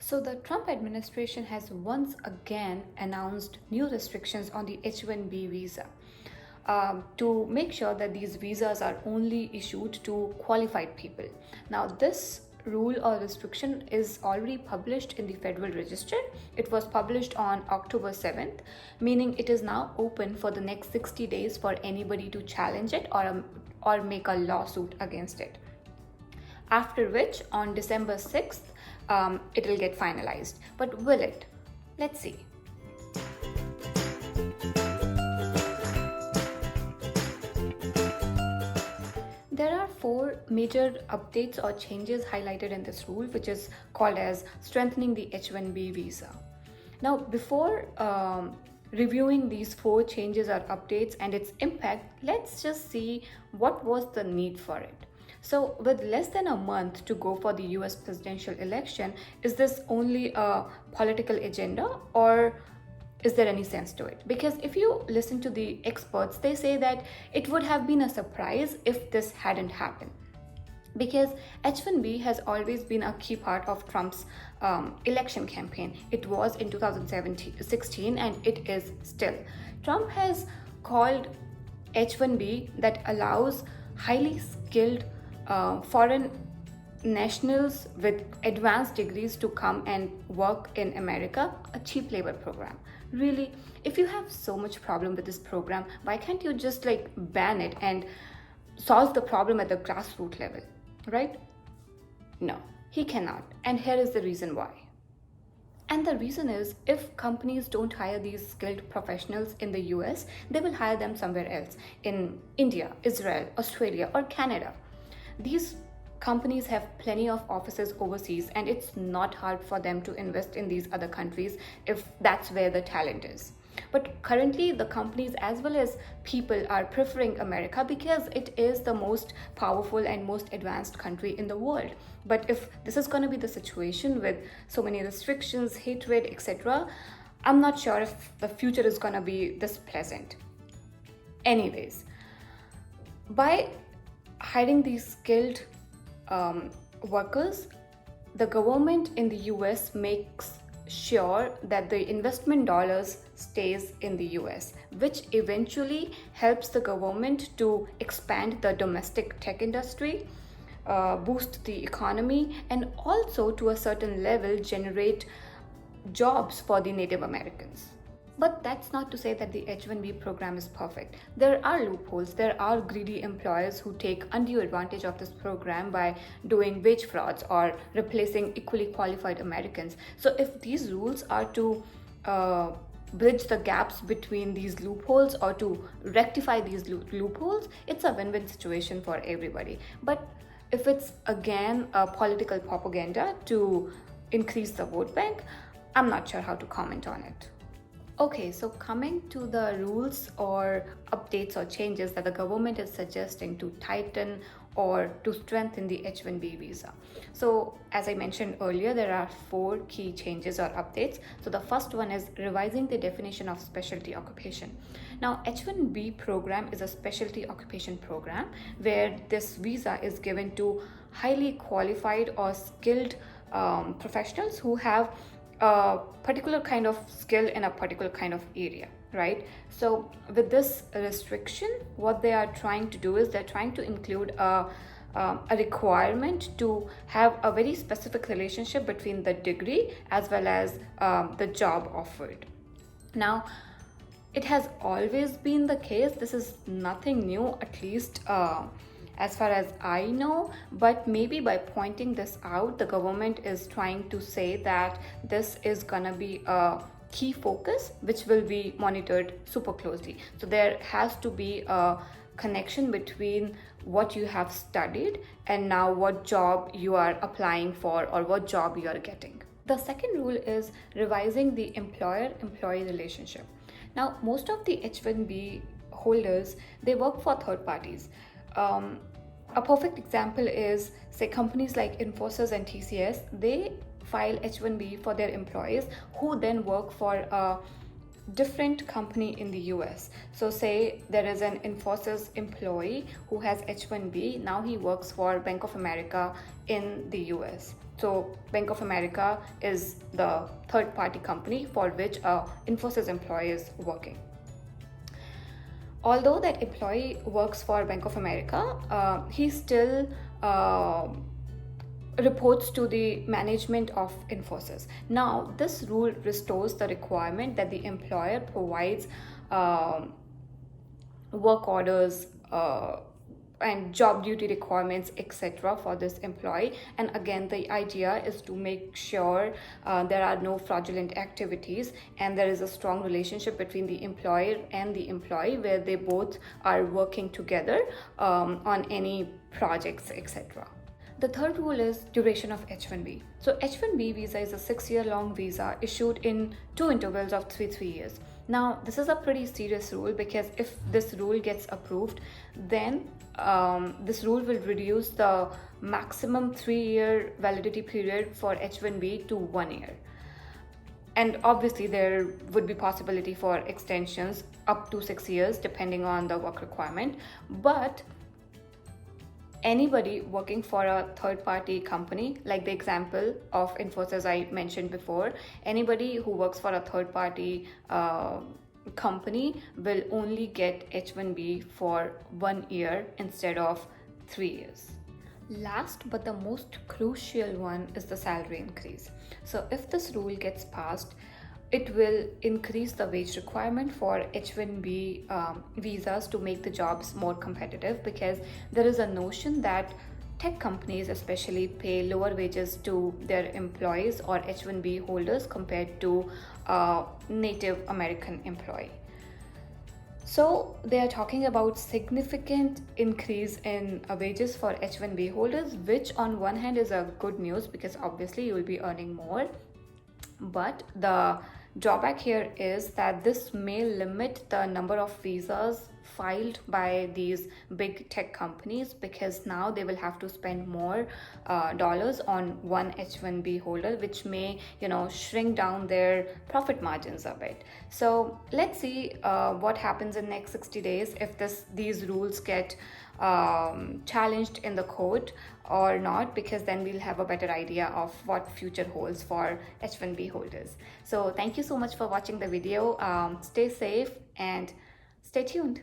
So, the Trump administration has once again announced new restrictions on the H1B visa to make sure that these visas are only issued to qualified people. Now, this rule or restriction is already published in the Federal Register. It was published on October 7th, meaning it is now open for the next 60 days for anybody to challenge it or make a lawsuit against it. After which, on December 6th, it will get finalized. But will it? Let's see. There are four major updates or changes highlighted in this rule, which is called as strengthening the H1B visa. Now, before reviewing these four changes or updates and its impact, let's just see what was the need for it. So, with less than a month to go for the US presidential election, is this only a political agenda, or is there any sense to it? Because if you listen to the experts, they say that it would have been a surprise if this hadn't happened. Because H1B has always been a key part of Trump's election campaign. It was in 2016 and it is still. Trump has called H1B that allows highly skilled foreign nationals with advanced degrees to come and work in America, a cheap labor program. Really, if you have so much problem with this program, why can't you just ban it and solve the problem at the grassroots level, right? No, he cannot. And here is the reason why. And the reason is, if companies don't hire these skilled professionals in the US, they will hire them somewhere else, in India, Israel, Australia, or Canada. These companies have plenty of offices overseas, and it's not hard for them to invest in these other countries if that's where the talent is. But currently, the companies as well as people are preferring America because it is the most powerful and most advanced country in the world. But if this is going to be the situation with so many restrictions, hatred, etc., I'm not sure if the future is going to be this pleasant. Anyways, by hiring these skilled workers, the government in the US makes sure that the investment dollars stays in the US, which eventually helps the government to expand the domestic tech industry, boost the economy, and also to a certain level generate jobs for the Native Americans. But that's not to say that the H1B program is perfect. There are loopholes, there are greedy employers who take undue advantage of this program by doing wage frauds or replacing equally qualified Americans. So if these rules are to bridge the gaps between these loopholes or to rectify these loopholes, it's a win-win situation for everybody. But if it's again a political propaganda to increase the vote bank, I'm not sure how to comment on it. Okay, so coming to the rules or updates or changes that the government is suggesting to tighten or to strengthen the H1B visa. So as I mentioned earlier, there are four key changes or updates. So the first one is revising the definition of specialty occupation. Now, H1B program is a specialty occupation program where this visa is given to highly qualified or skilled professionals who have a particular kind of skill in a particular kind of area, right? So with this restriction, what they are trying to do is they're trying to include a requirement to have a very specific relationship between the degree as well as the job offered. Now, it has always been the case. This is nothing new, at least as far as I know, but maybe by pointing this out, the government is trying to say that this is gonna be a key focus which will be monitored super closely. So there has to be a connection between what you have studied and now what job you are applying for or what job you are getting. The second rule is revising the employer-employee relationship. Now, most of the H1B holders, they work for third parties. A perfect example is, say, companies like Infosys and TCS, they file H1B for their employees who then work for a different company in the US. So say there is an Infosys employee who has H1B, now he works for Bank of America in the US. So Bank of America is the third party company for which a Infosys employee is working. Although that employee works for Bank of America, he still reports to the management of Infosys. Now, this rule restores the requirement that the employer provides work orders and job duty requirements, etc., for this employee. And again, the idea is to make sure there are no fraudulent activities and there is a strong relationship between the employer and the employee where they both are working together on any projects, etc. The third rule is duration of H1B. So H1B visa is a 6-year long visa issued in 2 intervals of 3 years. Now, this is a pretty serious rule because if this rule gets approved, then this rule will reduce the maximum 3-year validity period for H1B to 1 year. And obviously, there would be possibility for extensions up to 6 years depending on the work requirement. But anybody working for a third-party company, like the example of Infosys I mentioned before, anybody who works for a third-party company will only get H1B for 1 year instead of 3 years. Last but the most crucial one is the salary increase. So if this rule gets passed, it will increase the wage requirement for H1B visas to make the jobs more competitive, because there is a notion that tech companies especially pay lower wages to their employees or H1B holders compared to a Native American employee. So they are talking about significant increase in wages for H1B holders, which on one hand is a good news because obviously you will be earning more. But the drawback here is that this may limit the number of visas filed by these big tech companies, because now they will have to spend more dollars on one H1B holder, which may, shrink down their profit margins a bit. So let's see what happens in next 60 days if these rules get challenged in the court or not, because then we'll have a better idea of what future holds for H1B holders. So thank you so much for watching the video. Stay safe and stay tuned.